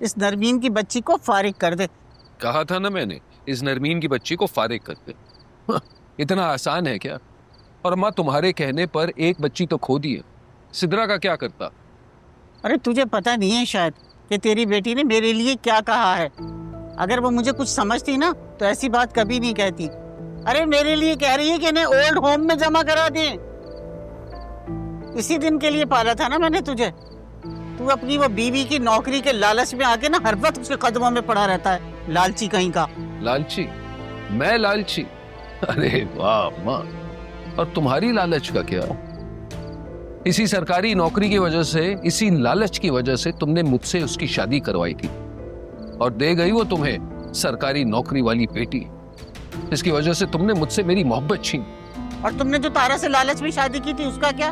इस नरमीन की बच्ची को फारिग कर दे। कहा था ना मैंने, इस नरमीन की बच्ची को फारिग कर दे। इतना आसान है क्या? और अम्मा तुम्हारे कहने पर एक बच्ची तो खो दी है, सिद्रा का क्या करता? अरे तुझे पता नहीं है शायद कि तेरी बेटी ने मेरे लिए क्या कहा है। अगर वो मुझे कुछ समझती ना तो ऐसी बात कभी नहीं कहती। अरे मेरे लिए कह रही है कि इन्हें ओल्ड होम में जमा करा दें। इसी दिन के लिए पाला था ना मैंने तुझे। तू अपनी वो बीवी की नौकरी के लालच में आके ना हर वक्त उसके कदमों में पड़ा रहता है, लालची कहीं का। लालची? मैं लालची? अरे वाह माँ, और तुम्हारी लालच का क्या? इसी सरकारी नौकरी की वजह से, इसी लालच की वजह से तुमने मुझसे उसकी शादी करवाई थी और दे गई वो तुम्हें सरकारी नौकरी वाली बेटी। इसकी वजह से तुमने मुझसे मेरी मोहब्बत छीन। और तुमने जो तारा से लालच में शादी की थी उसका क्या?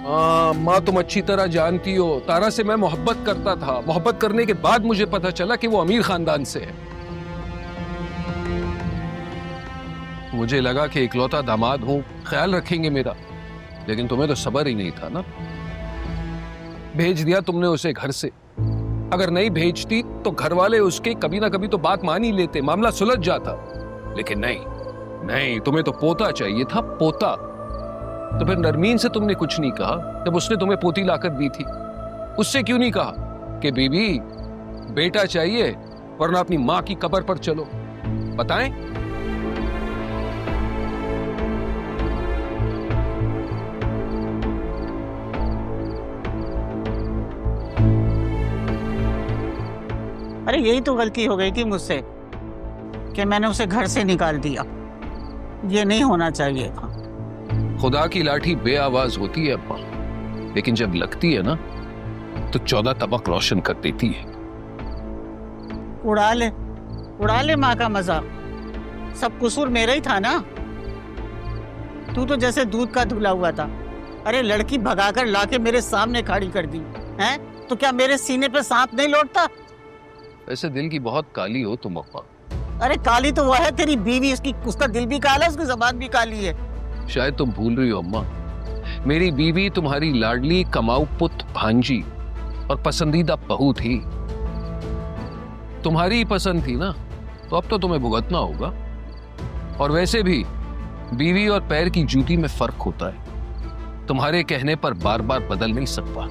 माँ तुम अच्छी तरह जानती हो, तारा से मैं मोहब्बत करता था। मोहब्बत करने के बाद मुझे पता चला कि वो अमीर खानदान से है। मुझे लगा कि इकलौता दामाद हूं, ख्याल रखेंगे मेरा, लेकिन तुम्हें तो सब्र ही नहीं था ना। भेज दिया तुमने उसे घर से। अगर नहीं भेजती तो घर वाले उसके कभी ना कभी तो बात मान ही लेते, मामला सुलझ जाता। लेकिन नहीं नहीं, तुम्हें तो पोता चाहिए था, पोता। तो फिर नरमीन से तुमने कुछ नहीं कहा जब उसने तुम्हें पोती लाकर दी थी? उससे क्यों नहीं कहा कि बीबी बेटा चाहिए वरना अपनी मां की कब्र पर चलो? बताएं। अरे यही तो गलती हो गई थी मुझसे कि मैंने उसे घर से निकाल दिया। ये नहीं होना चाहिए था। खुदा की लाठी बेआवाज होती है अम्मा, लेकिन जब लगती है ना तो 14 तबक रोशन कर देती है। उड़ा ले माँ का मजाक। सब कसूर मेरा ही था ना। तू तो जैसे दूध का धुला हुआ था। अरे लड़की भगाकर लाके मेरे सामने खड़ी कर दी हैं, तो क्या मेरे सीने पे सांप नहीं लौटता? वैसे दिल की बहुत काली हो तुम अम्मा। अरे काली तो वो है तेरी बीवी, उसका दिल भी काला है, उसकी जुबान भी काली है। शायद तुम भूल रही हो अम्मा, मेरी बीवी तुम्हारी लाडली कमाऊ पुत भांजी और पसंदीदा बहू थी। तुम्हारी ही पसंद थी ना, तो अब तो तुम्हें भुगतना होगा। और वैसे भी बीवी और पैर की जूती में फर्क होता है। तुम्हारे कहने पर बार बार बदल नहीं सकता।